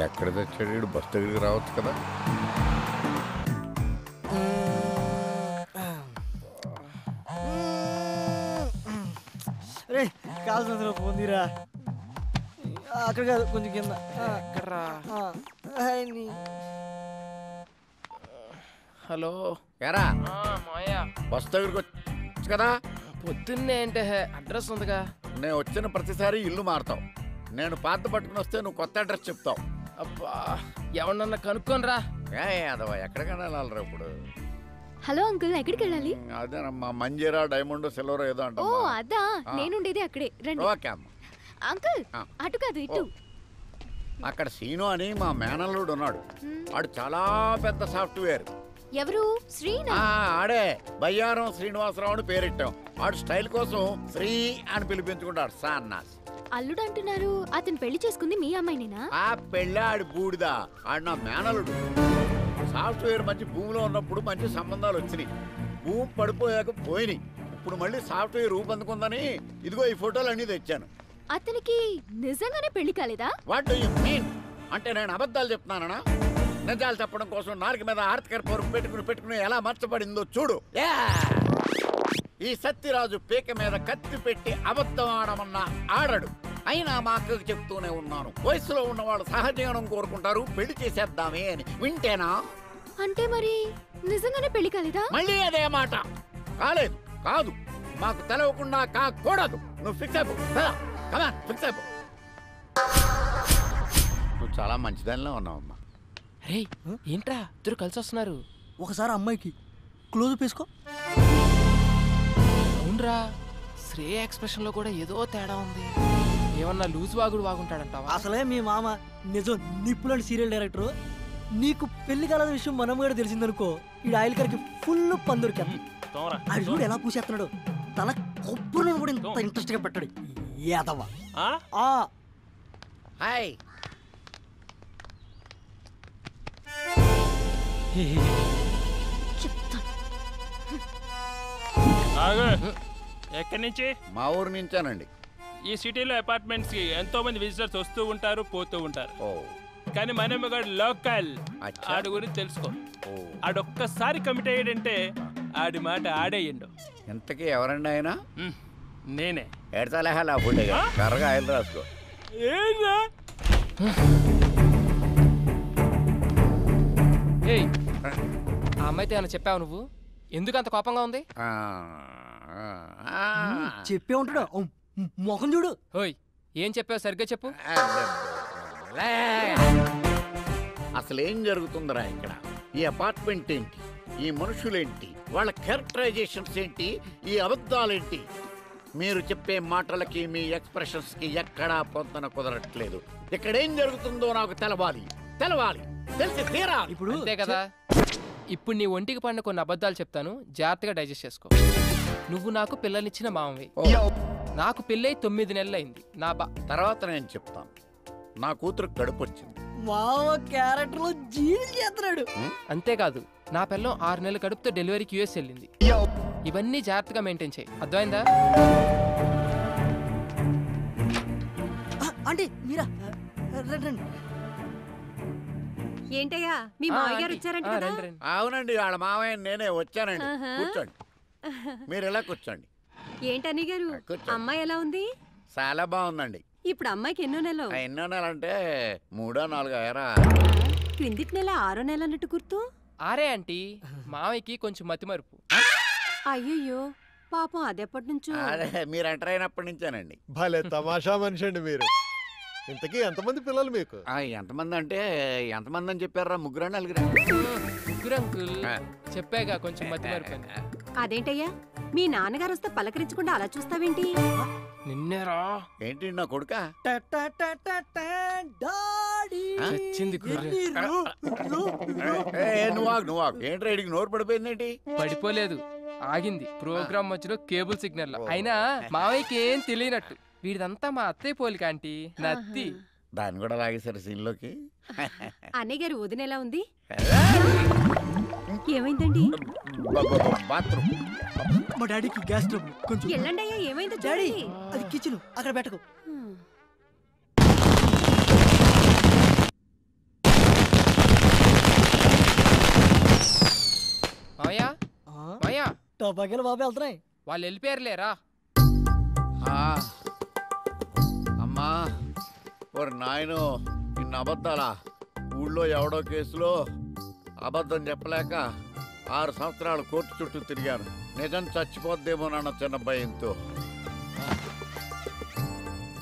ఎక్కడ తెచ్చాడు? బస్ దగ్గరికి రావచ్చు కదా. రే కాల్సిన పోందిరా. అక్కడ కాదు, కొంచెం కింద. హలో ఎరా మాయా, బస్ దగ్గరికి వచ్చు కదా. పొద్దున్నే అంటే అడ్రస్ ఉందిగా. నేను వచ్చిన ప్రతిసారి ఇల్లు మారుతావు. నేను పాత పట్టుకుని వస్తే నువ్వు కొత్త అడ్రస్ చెప్తావు. అబ్బా, ఎవరన్నా కనుక్కొని రా. అదవా ఎక్కడికైనా వెళ్ళాలరా ఇప్పుడు. హలో అంకుల్, ఎక్కడికి వెళ్ళాలి? అదేనమ్మా, మంజీరా డైమండ్ సిల్వర్ ఏదో అంట. ఓ అదా, నేనుండేది అక్కడే. రండి. ఓకే అమ్మ. అంకుల్ అటు కాదు, ఇటు. అక్కడ సీను అని మా మేనల్లుడు ఉన్నాడు. వాడు చాలా పెద్ద సాఫ్ట్వేర్. ఎవరు? శ్రీనా? ఆడే బయ్యారం శ్రీనివాసరావు అని పేరెట్టాం. ఆడు స్టైల్ కోసం శ్రీ అని పిలిపించుకుంటాడు. సాన్నాస్ అల్లుడు అంటున్నారు. అతను పెళ్లి చేసుకుంది మీ అమ్మాయినేనా? ఆ పెళ్ళి ఆడి బూడిదా. ఆడు నా మేనలుడు. సాఫ్ట్వేర్ మంచి భూమిలో ఉన్నప్పుడు మంచి సంబంధాలు వచ్చినాయి. భూమి పడిపోయాక పోయినాయి. ఇప్పుడు మళ్ళీ సాఫ్ట్వేర్ రూపొందుకుందని ఇదిగో ఈ ఫోటోలు అన్నీ తెచ్చాను. అతనికి నిజంగానే పెళ్లి కాలేదా? What do you mean? అంటే నేను అబద్ధాలు చెప్తున్నానా? నిజాలు చెప్పడం కోసం నాలుగు మీద ఆర్తికర పొరుగు పెట్టుకుని ఎలా మర్చబడిందో చూడు. ఈ సత్యరాజు పీక మీద కత్తి పెట్టి అబద్ధం ఆడమన్నా ఆడడు. అయినా మా అక్కకు చెప్తూనే ఉన్నాను, వయసులో ఉన్నవాళ్ళు సహజీవనం కోరుకుంటారు, పెళ్లి చేసేద్దామే అని. వింటేనా? అంటే మరి నిజంగానే పెళ్లి కాలేదా? మళ్ళీ అదే మాట. కాలేదు, కాదు, మాకు తెలవకుండా కాకూడదు. నువ్వు ఫిక్స్ అయిపో. ఫిక్స్ అయిపో. నువ్వు చాలా మంచిదానిలో ఉన్నావమ్మా. రే ఏంట్రా ఇద్దరు కలిసి వస్తున్నారు? ఒకసారి అమ్మాయికి క్లోజ్ వేసుకో. అవునరా, శ్రేయ ఎక్స్ప్రెషన్ లో కూడా ఏదో తేడా ఉంది. ఏమన్నా లూజ్ వాగుడు వాగుంటాడంటావా? అసలే మీ మామ నిజం నిప్పులాంటి సీరియల్ డైరెక్టర్. నీకు పెళ్లి కాలని విషయం మనం కూడా తెలిసిందనుకో, ఈ ఆయిల్ కరికి ఫుల్ పందురికి. అది చూడు ఎలా పూసేస్తున్నాడు. తల కొబ్బరి కూడా ఇంత ఇంట్రెస్ట్ గా పెట్టాడు. ఏదవ్వా. హాయ్. ఎక్కడి నుంచి? మా ఊరు నుంచానండి. ఈ సిటీలో అపార్ట్మెంట్స్ కి ఎంతో మంది విజిటర్స్ వస్తూ ఉంటారు, పోతూ ఉంటారు. కానీ మనమ్మగాడు లోకల్. ఆడి గురించి తెలుసుకో. ఆడొక్కసారి కమిట్ అయ్యాడంటే ఆడి మాట ఆడేయండు. ఇంతకీ ఎవరండి ఆయన? నేనే. ఎడతలేహాలి కర్రగా ఆయన రాసుకో. ఏయ్, ఆ అమ్మాయితో ఏమైనా చెప్పావు నువ్వు? ఎందుకు అంత కోపంగా ఉంది? చెప్పే ఉంటాడు. మొఖం చూడు. ఓయ్, ఏం చెప్పావు సరిగ్గా చెప్పు. అసలు ఏం జరుగుతుందిరా ఇక్కడ? ఈ అపార్ట్మెంట్ ఏంటి? ఈ మనుషులేంటి? వాళ్ళ క్యారెక్టరైజేషన్స్ ఏంటి? ఈ అబద్ధాలేంటి? మీరు చెప్పే మాటలకి మీ ఎక్స్ప్రెషన్స్ కి ఎక్కడా పొందన కుదరట్లేదు. ఇక్కడ ఏం జరుగుతుందో నాకు తెలవాలి, తెలిసి తీరాలి. ఇప్పుడు అంతే కదా. ఇప్పుడు నీ ఒంటికి పడిన కొన్ని అబద్ధాలు చెప్తాను, జాగ్రత్తగా డైజెస్ట్ చేసుకో. నువ్వు నాకు పిల్లనిచ్చిన మామవి. నాకు పెళ్ళై 9 నెలలైంది. నా తర్వాత నేను చెప్తాను. నా కూతురు కడుపు వచ్చింది. మామ క్యారెక్టర్ లో జీవి చేస్తున్నాడు. అంతేకాదు, నా పిల్లం 6 నెలల కడుపుతో డెలివరీకి యూఎస్ వెళ్ళింది. ఇవన్నీ జాగ్రత్తగా మెయింటైన్ చేయి, అర్థమైందా? అంటే మీరా? ఏంటయ్యా మీ మావయ్య గారు వచ్చారంట కదా? అవునండి, వాళ్ళ మావయ్య నేనే వచ్చానండి. కూర్చోండి, మీరు ఇలా కూర్చోండి. ఏంటని గారు, అమ్మాయి ఎలా ఉంది? చాలా బాగుందండి. ఇప్పుడు అమ్మాయికి ఎన్నో నెల? ఎన్నో నెల అంటే 3 4 అయ్యారా? క్రిందిటి నెల 6 నెల అన్నట్టు గుర్తు. ఆరే ఆంటీ, మావయ్యకి కొంచెం మతిమరుపు. అయ్యయ్యో పాపం, అదెప్పటి నుంచో. అదే మీరు ఎంటర్ అయినప్పటి నుంచేనండి. భలే తమాషా మనిషి అండి మీరు. ఇంతకీ ఎంతమంది పిల్లలు మీకు? ఎంతమంది అంటే ఎంతమంది అని చెప్పారా? 3 4. ముగ్గురు అంకుల్. చెప్పాగా కొంచెం మతిమరుపు. అదేంటయ్యా, మీ నాన్నగారు వస్తే పలకరించకుండా అలా చూస్తావేంటి? నిన్నేరా? ఏంటి నా కొడుక? వచ్చింది నువ్వు ఏంటి రైడికి నోరు పడిపోయిందేంటి? పడిపోలేదు, ఆగింది. ప్రోగ్రామ్ మధ్యలో కేబుల్ సిగ్నల్. అయినా మావయ్యకి ఏం తెలియనట్టు. వీడిదంతా మా అత్తయ్య పోలిక ఆంటీ, నత్తి. దాన్ని కూడా లాగేశారు సీన్లోకి. అన్నయ్య గారు వదిన ఎలా ఉంది? ఏమైందండి? బాత్రూమ్. మా డాడీకి గ్యాస్ ట్రబుల్. కొంచెం వెళ్ళండి అయ్యా. ఏమైందో డాడీ, అది కిచెన్, అక్కడ పెట్టకు. మాయా మాయా టపాకాయలు బాబు వెళ్తున్నాయి. వాళ్ళు వెళ్ళిపోయారులేరా. అమ్మా ఓరి నాయను ఇన్ని అబద్ధాలా? ఊళ్ళో ఎవడో కేసులో అబద్ధం చెప్పలేక 6 సంవత్సరాలు కోర్టు చుట్టూ తిరిగాను. నిజం చచ్చిపోద్దేమోనన్న చిన్న భయంతో.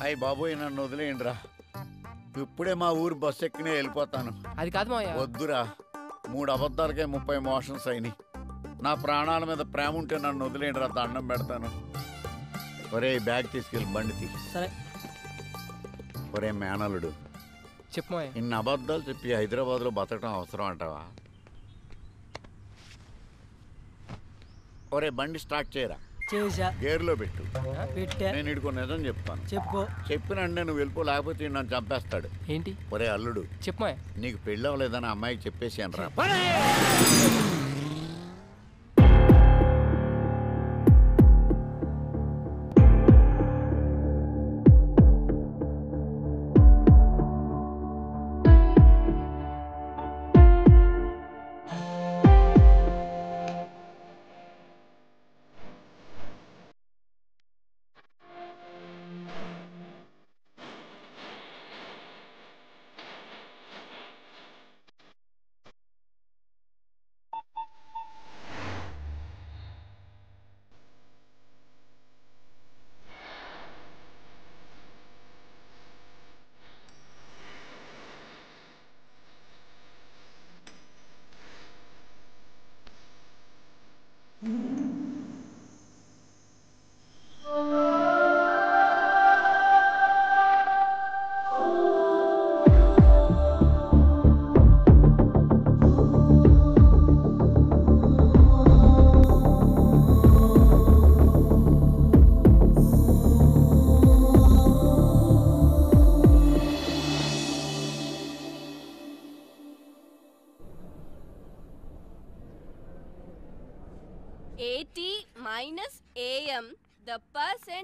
అయ్యి బాబోయ్ నన్ను వదిలేయండిరా. ఇప్పుడే మా ఊరు బస్సు ఎక్కినే వెళ్ళిపోతాను. అది కాదు మాయా. వద్దురా, 3 అబద్ధాలకే 30 మోషన్స్ అయినాయి. నా ప్రాణాల మీద ప్రేమ ఉంటే నన్ను వదిలేయండిరా, దండం పెడతాను. ఒరే బ్యాగ్ తీసుకెళ్ళి బండి తీ. సరే. ఒరే మేనలుడు, చెప్పు మాయా. ఇన్ని అబద్ధాలు చెప్పి హైదరాబాద్లో బతకడం అవసరం అంటావా? ఒరే బండి స్టార్ట్ చేయరా. చేసా. గేర్లో పెట్టు. పెట్టా. నేను ఇడుకో నిజం చెప్తాను. చెప్పు. చెప్పినంటే నువ్వు వెళ్ళిపో, లేకపోతే నన్ను చంపేస్తాడు. ఏంటి? ఒరే అల్లుడు, చెప్పు మాయా. నీకు పెళ్ళి అవ్వలేదని అమ్మాయికి చెప్పేసాను రా.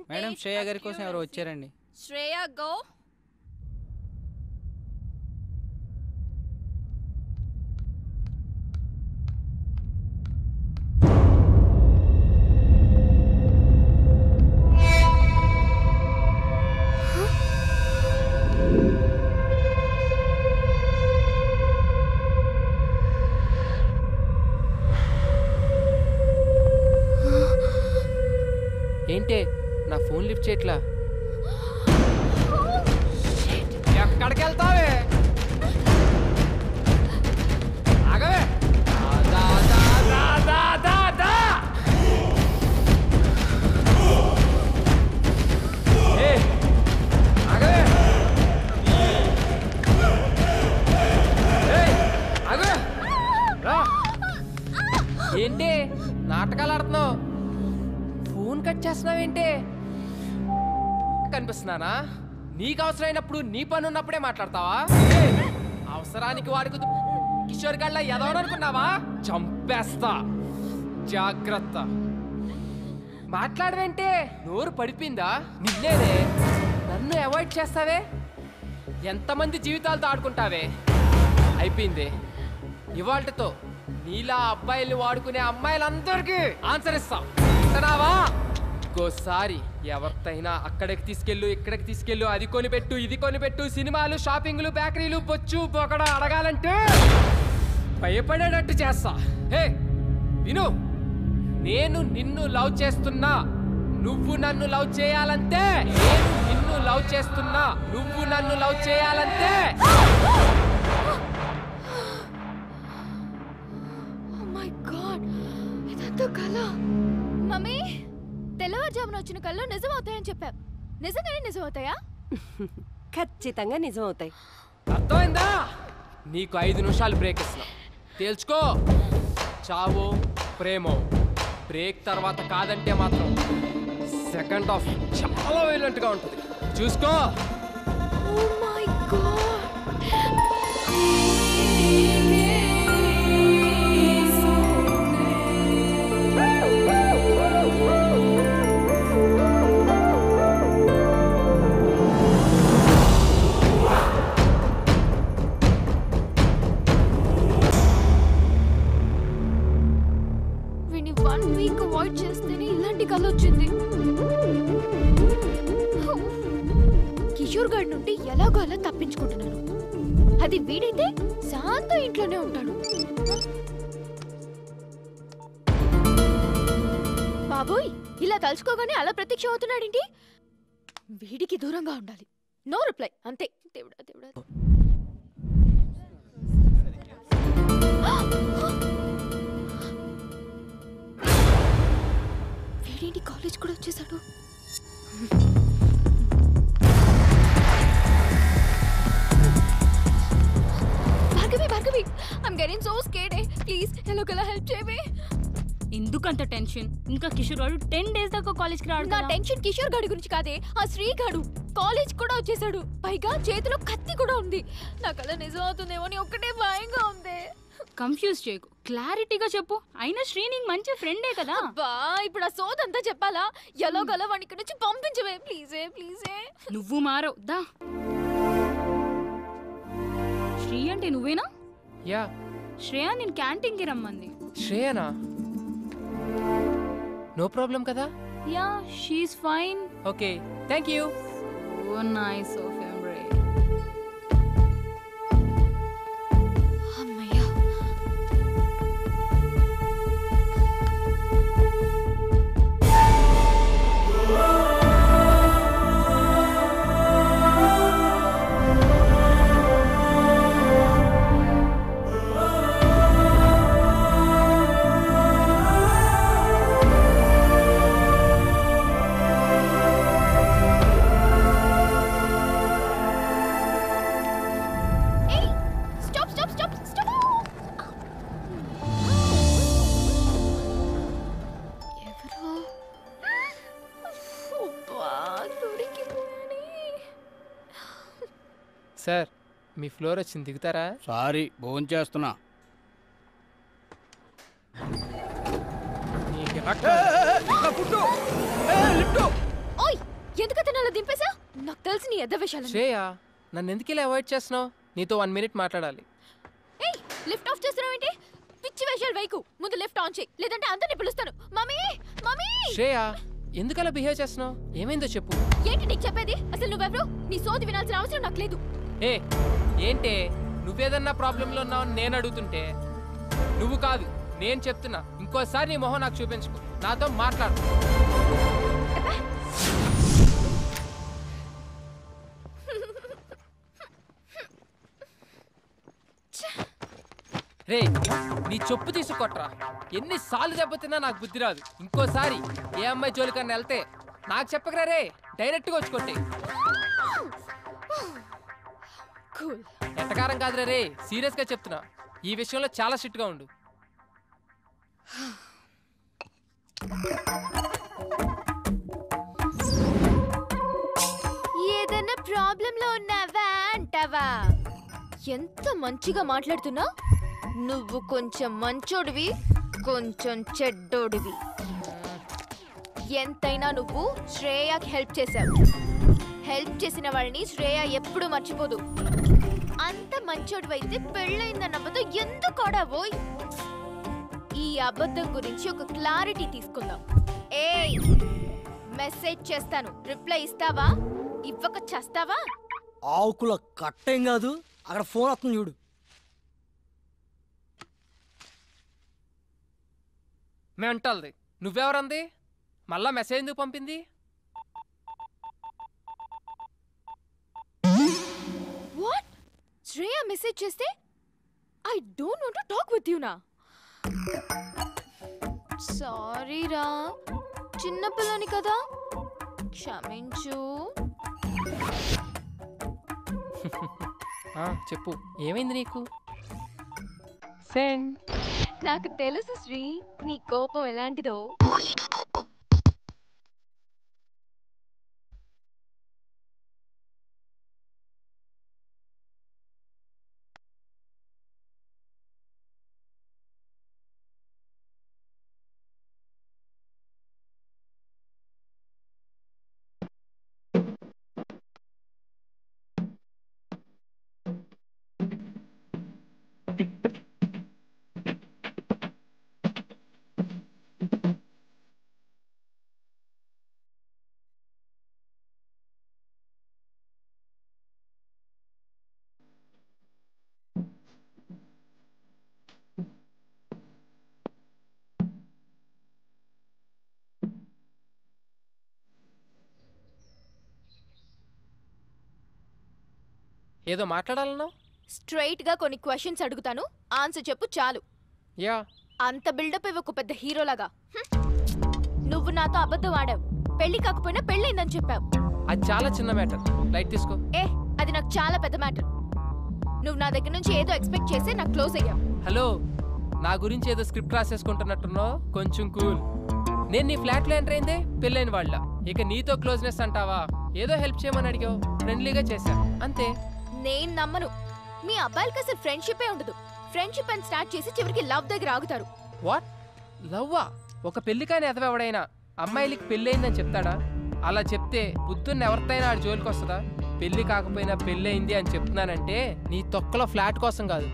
మేడం శ్రేయ గారి కోసం ఎవరు వచ్చారండి? శ్రేయ గో. ఏంటే నా ఫోన్ లిఫ్ట్ చేయట్లా? ఎక్కడికి వెళ్తావే? ఆగవే. ఏంటి నాటకాలు ఆడుతున్నావు? ఫోన్ కట్ చేస్తున్నావేంటి? కనిపిస్తున్నానా? నీకు అవసరమైనప్పుడు నీ పని ఉన్నప్పుడే మాట్లాడతావా? అవసరానికి వాడుకు కిషోర్ గళ్ళ ఎదవననుకున్నావా? చంపేస్తా, జాగ్రత్త. మాట్లాడవేంటే? నోరు పడిపోయిందా? నిన్నేనే నన్ను అవాయిడ్ చేస్తావే? ఎంతమంది జీవితాలతో ఆడుకుంటావే? అయిపోయింది ఇవాళతో. నీలా అబ్బాయిల్ని వాడుకునే అమ్మాయిలందరికీ ఆన్సర్ ఇస్తా. అంటున్నావా? ఇంకోసారి ఎవరితైనా అక్కడికి తీసుకెళ్ళు, ఇక్కడికి తీసుకెళ్ళు, అది కొనిపెట్టు, ఇది కొనిపెట్టు, సినిమాలు, షాపింగ్లు, బేకరీలు, బొచ్చు బొకడ అడగాలంటే భయపడేటట్టు చేస్తా. హే విను, నేను నిన్ను లవ్ చేస్తున్నా, నువ్వు నన్ను లవ్ చేయాలంటే. నేను నిన్ను లవ్ చేస్తున్నా, నువ్వు నన్ను లవ్ చేయాలంటే. కళ మమ్మీ, తెల్లవారుజామున వచ్చిన కళ్ళు నిజం అవుతాయని చెప్పావు. నిజంగానే నిజం అవుతాయా? ఖచ్చితంగా నిజం అవుతాయి. అర్థమైందా? నీకు 5 నిమిషాలు బ్రేక్ ఇస్తున్నా, తేల్చుకో. చావో ప్రేమో. బ్రేక్ తర్వాత కాదంటే మాత్రం సెకండ్ హాఫ్ చాలా వైలెంట్గా ఉంటుంది, చూసుకో. Oh my God. కిషోర్ గారి నుండి ఎలాగో అలా తప్పించుకుంటున్నాను. అది వీడైతే శాంత ఇంట్లోనే ఉంటాడు. బాబోయ్, ఇలా తలుచుకోగానే అలా ప్రత్యక్షం అవుతున్నాడేంటి? వీడికి దూరంగా ఉండాలి. నో రిప్లై, అంతే. దేవుడా దేవుడా. వీడేంటి కాలేజ్ కూడా వచ్చేసాడు? Bhargavi, I'm getting so scared. Please ఎలాగోలా హెల్ప్ చేయవే. ఎందుకంత టెన్షన్? ఇంకా కిషోర్ గారు 10 days దాకా కాలేజ్కి రాడు. నా టెన్షన్ కిషోర్ గాడి గురించి కాదే, ఆ శ్రీ గాడు కాలేజ్ కూడా వచ్చేసాడు. పైగా చేతిలో కత్తి కూడా ఉంది. నాకు అలా నిజం అవుతుందేమో అని ఒక్కటే భయంగా ఉంది. కన్ఫ్యూజ్ చేయకు, క్లారిటీగా చెప్పు. అయినా శ్రీ నీకు మంచి ఫ్రెండే కదా. బా, ఇప్పుడు ఆ సోదంతా చెప్పాలా? ఎలాగోలా వాడిని ఇక్కడ నుంచి పంపించవే ప్లీజే. నువ్వు మారవు దా. శ్రీ అంటే నువ్వేనా? యా. శ్రేయ నేను క్యాంటీన్కి రమ్మంది. శ్రేయనా? నో ప్రాబ్లం కదా? Yeah, she's fine. Okay, thank you. Oh nice of him రే. అమ్మయ్య. సార్, మీ ఫ్లోర్ వచ్చింది, దిగుతారా? సారీ, భోజనం చేస్తున్నా. ఓయ్, ఎందుకతను అలా దింపేశా? నాకు తెలిసి నీ ఎద్ద విషయాలు. శ్రేయ, నన్ను ఎందుకు ఇలా అవాయిడ్ చేస్తున్నావు? నీతో 1 minute మాట్లాడాలి. ఏయ్, లిఫ్ట్ ఆఫ్ చేస్తున్నావు ఏంటి? పిచ్చి వేషాలు వైకు. ముందు లిఫ్ట్ ఆన్ చేయి, లేదంటే అందరిని పిలుస్తాను. Mummy mummy. శ్రేయ, ఎందుకు అలా బిహేవ్ చేస్తున్నావు? ఏమైందో చెప్పు. ఏంటి నీకు చెప్పేది? అసలు నువ్వెవరు? నీ సోది వినాల్సిన అవసరం నాకు లేదు. ఏ ఏంటే, నువ్వేదన్నా ప్రాబ్లంలో ఉన్నావని నేను అడుగుతుంటే నువ్వు కాదు నేను చెప్తున్నా. ఇంకోసారి నీ మొహం నాకు చూపించుకో, నాతో మాట్లాడు. రే, నీ చెప్పు తీసుకొట్రా. ఎన్నిసార్లు దెబ్బతిన్నా నాకు బుద్ధి రాదు. ఇంకోసారి ఏ అమ్మాయి జోలికన్నా వెళ్తే నాకు చెప్పకరా రే, డైరెక్ట్గా వచ్చి కొట్టే. ఎట్టకారం కాదురా రే, సీరియస్ గా చెప్తున్నా. ఈ విషయంలో చాలా స్ట్రిక్ట్ గా ఉండు. ఏదైనా ప్రాబ్లం లో ఉన్నావా అంటావా? ఎంత మంచిగా మాట్లాడుతున్నా. నువ్వు కొంచెం మంచోడివి, కొంచెం చెడ్డోడివి. ఎంతైనా నువ్వు శ్రేయకి హెల్ప్ చేశావు. హెల్ప్ చేసిన వాళ్ళని శ్రేయ ఎప్పుడు మర్చిపోదు. అంత మంచోడివైతే పెళ్ళైందన్న అబద్ధం ఎందుకు ఆడావోయ్? ఈ అబద్ధం గురించి ఒక క్లారిటీ తీసుకుందాం. ఏయ్, మెసేజ్ చేస్తాను, రిప్లై ఇస్తావా? ఇవ్వక చేస్తావా? ఆవుకుల కట్టేం కాదు, అక్కడ ఫోన్ వస్తుంది చూడు. మెంటల్ది. నువ్వెవరంది? మళ్ళా మెసేజ్ ఎందుకు పంపింది? వాట్? శ్రేయ మెసేజ్ చేస్తే I don't want to talk with you నా. సారీ రా, చిన్నపిల్లని కదా, క్షమించు. చెప్పు, ఏమైంది నీకు? సెండ్. నాకు తెలుసు శ్రీ, నీ కోపం ఎలాంటిదో. ఏదో మాట్లాడాలన్నావు? స్ట్రైట్ గా కొన్ని క్వశ్చన్స్ అడుగుతాను, ఆన్సర్ చెప్పు చాలు. యా. అంత బిల్డప్ ఇవ్వకు పెద్ద హీరోలాగా. నువ్వు నాతో అబద్ధం ఆడావు, పెళ్లి కాకపోయినా పెళ్ళైందని చెప్పావు. అది చాలా చిన్న మ్యాటర్, లైట్ తీసుకో. అది నాకు చాలా పెద్ద మ్యాటర్. నువ్వు నా దగ్గర నుంచి ఏదో ఎక్స్పెక్ట్ చేసి నాకు క్లోజ్ అయ్యావు. హలో, నా గురించి ఏదో స్క్రిప్ట్ రాసేసుకుంటున్నట్టున్నావు, కొంచెం కూల్. నేను నీ ఫ్లాట్లో ఎంటర్ అయిందే పెళ్ళైన వాళ్ళ, ఇక నీతో క్లోజ్నెస్ అంటావా? ఏదో హెల్ప్ చేయమని అడిగావు, ఫ్రెండ్లీగా చేశా, అంతే. నేను నమ్మను. మీ అబ్బాయిలకి అసలు ఫ్రెండ్షిపే ఉండదు. ఫ్రెండ్షిప్ అని స్టార్ట్ చేసి చివరికి లవ్ దగ్గర ఆగుతారు. వాట్? లవ్వా? ఒక పెళ్లి కాని ఎదవెవడైనా అమ్మాయిలకి పెళ్ళయిందని చెప్తాడా? అలా చెప్తే బుద్ధున్న ఎవరితైనా ఆడి జోలికి వస్తుందా? పెళ్లి కాకపోయినా పెళ్ళయింది అని చెప్తున్నానంటే నీ తొక్కలో ఫ్లాట్ కోసం కాదు.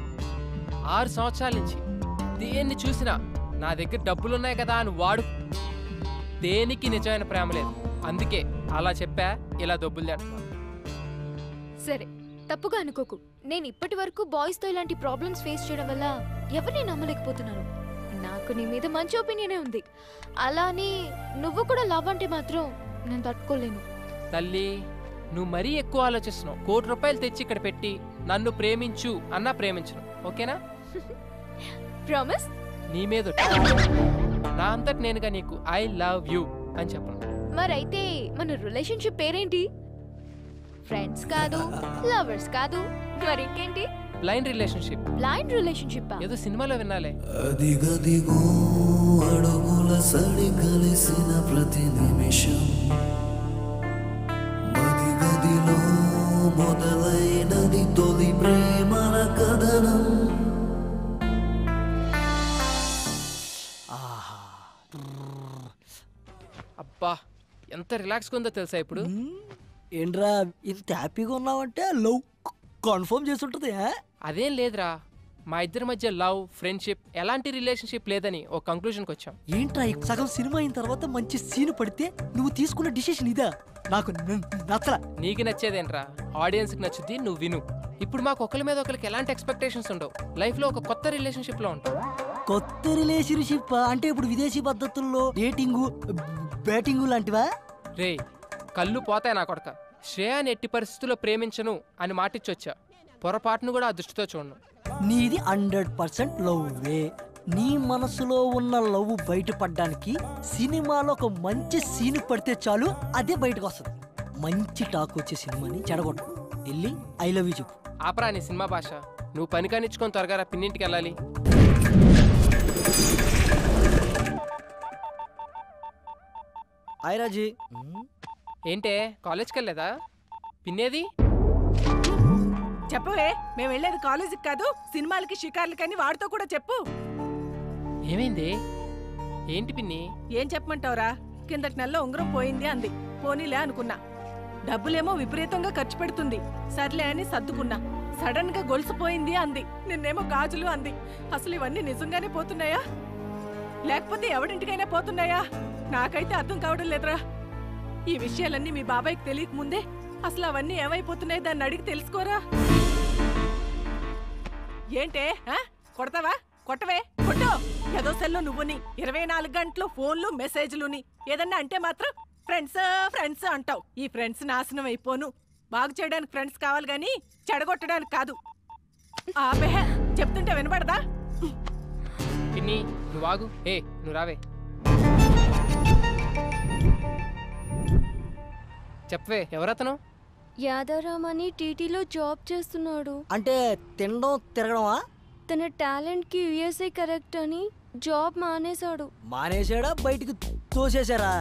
6 సంవత్సరాల నుంచి దేన్ని చూసినా నా దగ్గర డబ్బులున్నాయి కదా అని వాడు. దేనికి నిజమైన ప్రేమ లేదు, అందుకే అలా చెప్పా, ఇలా దొబ్బులు చేస్తున్నా. సరే, తప్పుగా అనుకోకు. నేను ఇప్పటి వరకు బాయ్స్తో ఇలాంటి ప్రాబ్లమ్స్ ఫేస్ చేయడం వల్ల ఎవరిని నమ్మలేకపోతున్నాను. నాకు నీ మీద మంచి ఒపీనియనే ఉంది. అలానే నువ్వు కూడా లవ్ అంటే మాత్రం నేను తట్టుకోలేను. తల్లి, నువ్వు మరీ ఎక్కువ ఆలోచిస్తున్నావు. 1 కోటి రూపాయలు తెచ్చి ఇక్కడ పెట్టి నన్ను ప్రేమించు అన్నా ప్రేమించను, ఓకేనా? ప్రామిస్? నీ మీద నా అంతటి నేనుగా నీకు ఐ లవ్ యూ అని చెప్పను. మరైతే మన రిలేషన్షిప్ పేరేంటి? ఫ్రెండ్స్ కాదు, లవర్స్ కాదు, మరి ఇంకేంటి? Blind relationship. బ్లైండ్ రిలేషన్షిప్ ఏదో సినిమాలో వినాలే. అదిగదిగో అడుగుల సడి కలిసిన ప్రతి నిమిషం, మదిగదిలో మొదలైనది తొలి ప్రేమల కథనం. అబ్బా, ఎంత రిలాక్స్గా ఉందో తెలుసా ఇప్పుడు? ఏంట్రా ఇంత హ్యాపీగా ఉన్నావంటే లవ్ కన్ఫర్మ్ చేస్తుంటది. అదేం లేదురా, మా ఇద్దరి మధ్య లవ్, ఫ్రెండ్షిప్, ఎలాంటి రిలేషన్షిప్ లేదని ఒక కంక్లూషన్కి వచ్చాం. ఏంట్రా సగం సినిమా అయిన తర్వాత మంచి సీన్ పడితే నువ్వు తీసుకున్న డిసిషన్ ఇదా? నాకు నచ్చలా. నీకు నచ్చేదేంట్రా, ఆడియన్స్కి నచ్చుద్ది, నువ్వు విను. ఇప్పుడు మాకు ఒకరి మీద ఒకరికి ఎలాంటి ఎక్స్పెక్టేషన్స్ ఉండవు. లైఫ్లో ఒక కొత్త రిలేషన్షిప్లో ఉంటాం. కొత్త రిలేషన్షిప్ అంటే ఇప్పుడు విదేశీ పద్ధతుల్లో డేటింగు బ్యాటింగు లాంటివా? రే, కళ్ళు పోతాయి నా కొడక. శ్రేయాని ఎట్టి పరిస్థితుల్లో ప్రేమించను అని మాటిచ్చొచ్చా. పొరపాటును కూడా ఆ దృష్టితో చూడను. నీది 100% లవ్వే. నీ మనసులో ఉన్న లవ్ బయటపడడానికి సినిమాలో ఒక మంచి సీన్ పడితే చాలు, అదే బయటకు వస్తుంది. మంచి టాక్ వచ్చే సినిమాని చెడగొట్టు. వెళ్ళి ఐ లవ్ యూ చెప్పు. ఆపరా నీ సినిమా భాష. నువ్వు పని కానిచ్చుకొని త్వరగా రా, పిన్నింటికి వెళ్ళాలి. హాయ్ రాజీ. ఏంటే కాలేజ్కి వెళ్ళలేదా? పిన్నేది? చెప్పవే, మేము వెళ్ళేది కాలేజీకి కాదు, సినిమాలకి షికార్లకని వాడితో కూడా చెప్పు. ఏమైంది? ఏంటి పిన్ని? ఏం చెప్పమంటావురా? కిందటి నెలలో ఉంగరం పోయింది అంది. పోనీలే అనుకున్నా. డబ్బులేమో విపరీతంగా ఖర్చు పెడుతుంది. సర్లే అని సర్దుకున్నా. సడన్ గా గొలుసు పోయింది అంది. నిన్నేమో గాజులు అంది. అసలు ఇవన్నీ నిజంగానే పోతున్నాయా లేకపోతే ఎవడింటికైనా పోతున్నాయా? నాకైతే అర్థం కావడం లేదురా. ఈ విషయాలన్నీ మీ బాబాయ్కి తెలియక ముందే అసలు అవన్నీ ఏమైపోతున్నాయి, దాన్ని అడిగి తెలుసుకోరా. ఏంటే కొడతావా? కొట్టవే, కొట్టో. ఏదో సెల్లో నువ్వుని 24 గంటలు ఫోన్లు మెసేజ్లుని ఏదన్నా అంటే మాత్రం ఫ్రెండ్స్ ఫ్రెండ్స్ అంటావు. ఈ ఫ్రెండ్స్ నాశనం అయిపోను. బాగు చేయడానికి ఫ్రెండ్స్ కావాలి గాని చెడగొట్టడానికి కాదు. ఆపే, చెప్తుంటే వినపడదా? పిన్ని నువ్వు ఆగు. ఏ నువ్వు రావే. చెప్పవే, ఎవరతను? యాదారాం అని టీటీలో జాబ్ చేస్తున్నాడు. అంటే తినడం తిరగడమా? తన టాలెంట్ కి యుఎస్ఏ కరెక్ట్ అని జాబ్ మానేశాడు. మానేశాడా? బయటికి తోసేశారా?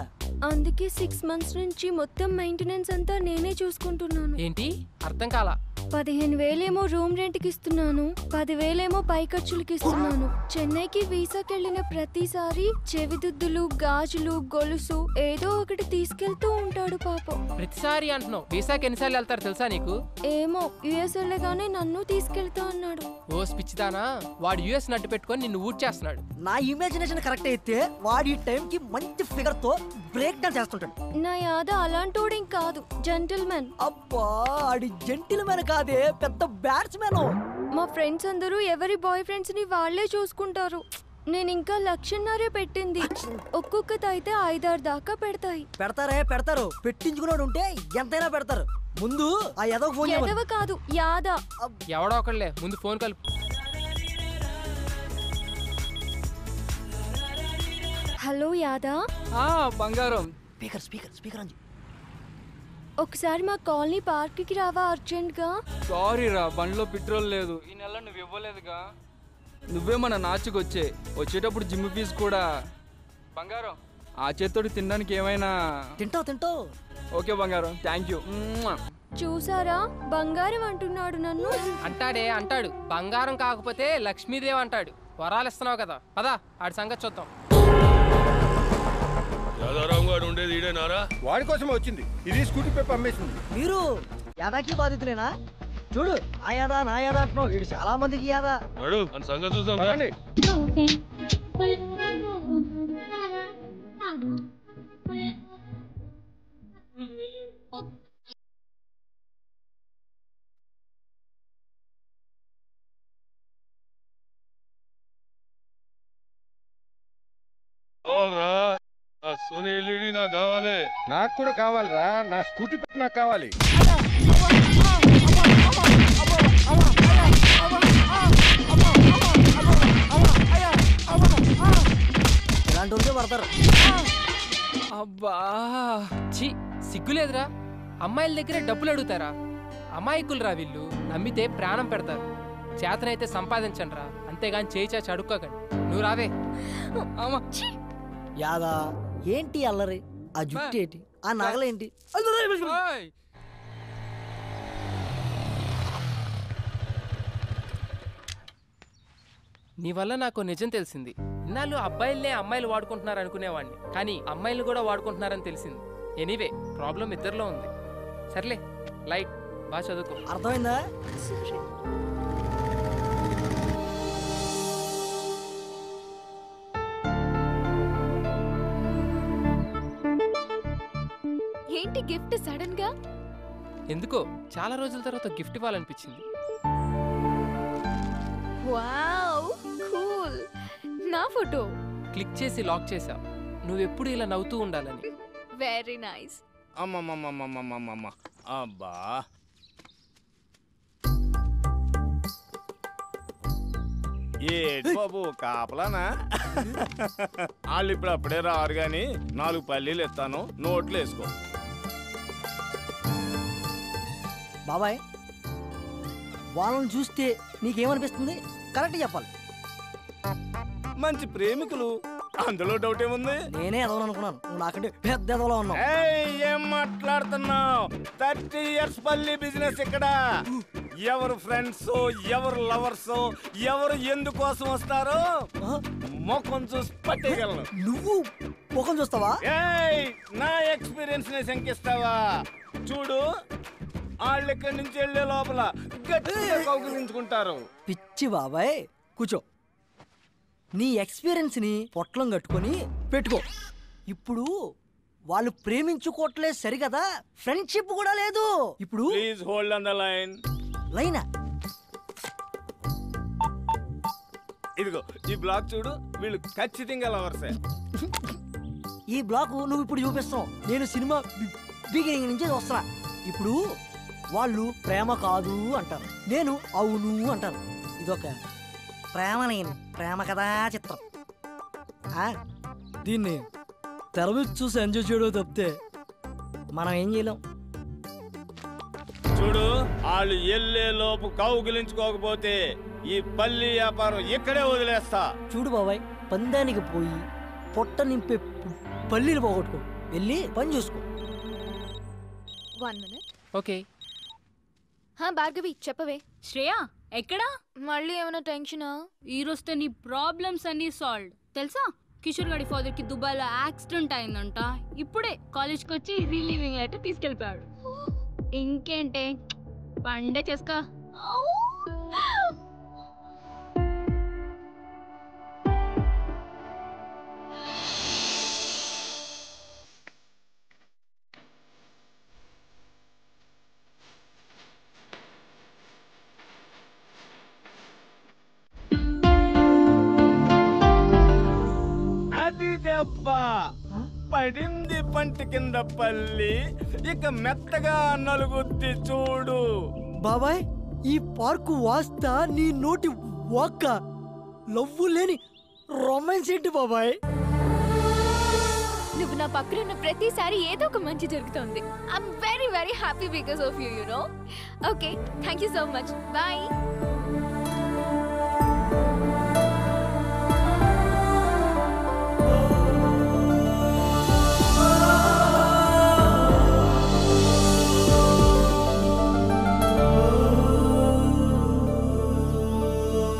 అందుకే 6 months నుంచి మొత్తం మెయింటెనెన్స్ అంతా నేనే చూసుకుంటున్నాను. ఏంటి? అర్థం కాలా. 15,000 ఏమో రూమ్ రెంట్ కి ఇస్తున్నాను, 10,000 ఏమో పై ఖర్చులకి ఇస్తున్నాను. చెన్నైకి వీసాకి వెళ్ళిన ప్రతిసారి చెవిదుద్దులు, గాజులు, గొలుసు ఏదో ఒకటి తీసుకెళ్తూ ఉంటాడు పాపం. ప్రతిసారి అంటున్నావు. వీసాకి ఎన్నిసార్లు వెళ్తారు తెలుసా నీకు? ఏమో, యుఎస్ వెళ్ళగానే నన్ను తీసుకెళ్తా అన్నాడు. ఓ పిచ్చిదానా, వాడు యుఎస్ నడ్డు పెట్టుకొని నిన్ను ఊట్ చేస్తున్నాడు. నా ఇమాజినేషన్ కరెక్ట్ అయితే వాడి టైం కి మంచి ఫిగర్ తో బ్రేక్ డాన్స్ చేస్తుంటాడు. నా యాద అలాంటోడేం కాదు, జెంటిల్మెన్. అబ్బా, ఆడి జెంటిల్మెన్ కాదే, పెద్ద బ్యాట్స్మెన్. మా ఫ్రెండ్స్ అందరూ ఎవరి బాయ్ ఫ్రెండ్స్ ని వాళ్లే చూసుకుంటారు. నేను ఇంకా 1,00,000 పెట్టింది. ఒక్కొక్కటి అయితే 5-6 దాకా పెడతాయి. పెడతారు. పెట్టించుకున్నాడు ఉంటే ఎంతైనా పెడతారు. ముందు ఆ ఎదవ ఫోన్ ఎదవ కాదు యాదా. ఎవడో ఒకళ్ళే ముందు ఫోన్ కలుపు. హలో యాదా. బంగారం. స్పీకర్ అంజి. ఒకసారి మా కాలనీ పార్క్కి రావా అర్జెంట్గా? సారీ రా, బండిలో పెట్రోల్ లేదు. ఈ నెల నువ్వు ఇవ్వలేదుగా. నువ్వే మన నాచుకొచ్చే వచ్చేటప్పుడు జిమ్ ఫీజు కూడా. బంగారం, ఆ చేత్తోటి తినడానికి ఏమైనా తింటావు. ఓకే బంగారం, థ్యాంక్ యూ. చూసారా బంగారం అంటున్నాడు నన్ను. అంటాడు. బంగారం కాకపోతే లక్ష్మీదేవి అంటాడు. వరాలు ఇస్తున్నావు కదా, పదా ఆడి సంగతి చూద్దాం. యాదారాం గారు ఉండేది ఈడేనారా? వాడి కోసమే వచ్చింది. ఇది స్కూటీ పేపర్ అమ్మేసింది. మీరు యాదాకి బాధితులేనా? చూడు, ఆ యాదా నా యాదా అంటున్నావు. వీడు చాలా మందికి యాదా. మన సంగతి చూద్దాం. నాకు కావాలి. నాకు కూడా కావాలిరా. నా స్కూటీ పేపర్ నాకు కావాలి. ఇలాంటి వాళ్ళకే పడతారు. అబ్బా ఛీ, సిగ్గులేదురా. అమ్మాయిల దగ్గరే డబ్బులు అడుగుతారా? అమాయకులురా వీళ్ళు. నమ్మితే ప్రాణం పెడతారు. చేతనైతే సంపాదించండి రా, అంతేగాని చేయి చాచి అడుక్కోకండి. నువ్వు రావే. యాదా ఏంటి అల్లరి? ఆ జుట్టు ఏంటి? ఆ నగలేంటి? నీ వల్ల నాకు నిజం తెలిసింది. ఇన్నాళ్ళు అబ్బాయిలనే అమ్మాయిలు వాడుకుంటున్నారు అనుకునేవాడిని, కానీ అమ్మాయిలు కూడా వాడుకుంటున్నారని తెలిసింది. ఎనీవే, ప్రాబ్లం ఇద్దరిలో ఉంది. సర్లే, లైట్ బాగా చదువుకో. అర్థమైందా? ఏంటి గిఫ్ట్ సడన్ గా? ఎందుకో చాలా రోజుల తర్వాత గిఫ్ట్ ఇవ్వాలనిపించింది. Wow, cool. నా ఫోటో క్లిక్ చేసి లాక్ చేసావు. నువ్వెప్పుడు ఇలా నవ్వుతూ ఉండాలని. Very nice. అమ్మమ్మమ్మమ్మమ్మమ్మమ్మ. అబ్బా, ఏటి బాబు కాపలానా? వాళ్ళు ఇప్పుడు అప్పుడే రారు గాని 4 పల్లీలు ఎత్తాను, నోట్లు వేసుకో. బాబాయ్, వాళ్ళని చూస్తే నీకేమనిపిస్తుంది? కరెక్ట్ చెప్పాలి. మంచి ప్రేమికులు, అందులో డౌట్ ఏముంది? నేనే ఎదవను అనుకున్నాను, నువ్వు నాకంటే పెద్ద ఎదవలో ఉన్నావు. ఏం మాట్లాడుతున్నావు? 30 years పల్లి బిజినెస్ ఇక్కడ. ఎవరు ఫ్రెండ్స్, ఎవరు లవర్స్, ఎవరు ఎందుకోసం వస్తారో ముఖం చూసి పట్టేయగలను. నువ్వు ముఖం చూస్తావా? నా ఎక్స్పీరియన్స్ ని శంకిస్తావా? చూడు, వాళ్ళు ఇక్కడి నుంచి వెళ్లే లోపల గట్టిగా కౌగిలించుకుంటారు. పిచ్చి బాబాయ్, కూర్చో. నీ ఎక్స్పీరియన్స్ ని పొట్లం కట్టుకొని పెట్టుకో. ఇప్పుడు వాళ్ళు ప్రేమించుకోవట్లేదు సరిగదా, ఫ్రెండ్షిప్ కూడా లేదు. ఇప్పుడు please hold on the line. లైనా? ఇదిగో ఈ బ్లాక్ చూడు, వీళ్ళు ఖచ్చితంగా లవర్సే. ఈ బ్లాక్ నువ్వు ఇప్పుడు చూపిస్తావు. నేను సినిమా బిగినింగ్ నుంచి వస్తున్నా. ఇప్పుడు వాళ్ళు ప్రేమ కాదు అంటారు, నేను అవును అంటాను. ఇదొక ప్రేమ కథా చిత్రం. దీన్ని తెర మీద చూసి ఎంజాయ్ చేయడం తప్పితే మనం ఏం చేయలేం. చూడు, వాళ్ళు ఎల్లే లోపు కౌగిలించుకోకపోతే ఈ పల్లి వ్యాపారం ఇక్కడే వదిలేస్తా. చూడు బాబాయ్, పందానికి పోయి పొట్ట నింపే పల్లీలు పోగొట్టుకో. వెళ్ళి పని చూసుకో. 1 minute. ఓకే. భార్గవి చెప్పవే. శ్రేయ ఎక్కడా? మళ్ళీ ఏమైనా టెన్షనా? ఈ రోజుతో నీ ప్రాబ్లమ్స్ అన్ని సాల్వ్. తెలుసా, కిషోర్ గారి ఫాదర్ కి దుబాయ్లో యాక్సిడెంట్ అయిందంట. ఇప్పుడే కాలేజ్కి వచ్చి రిలీవింగ్ లెటర్ తీసుకెళ్ళిపోయాడు. ఇంకేంటే, పండే చేసుకో. పడింది పంటి కింద పల్లి, ఇక మెత్తగా నలుగుద్ది చూడు. బాబాయ్ ఈ పార్కు వాస్తా నీ నోటి వాక్క లవ్వు లేని రొమాన్స్ ఏంటి బాబాయ్? నువ్వు నా పక్కన ఉన్న ప్రతిసారి ఏదో ఒక మంచి జరుగుతుంది. I'm very very happy because of you, you know. Okay, thank you so much. Bye.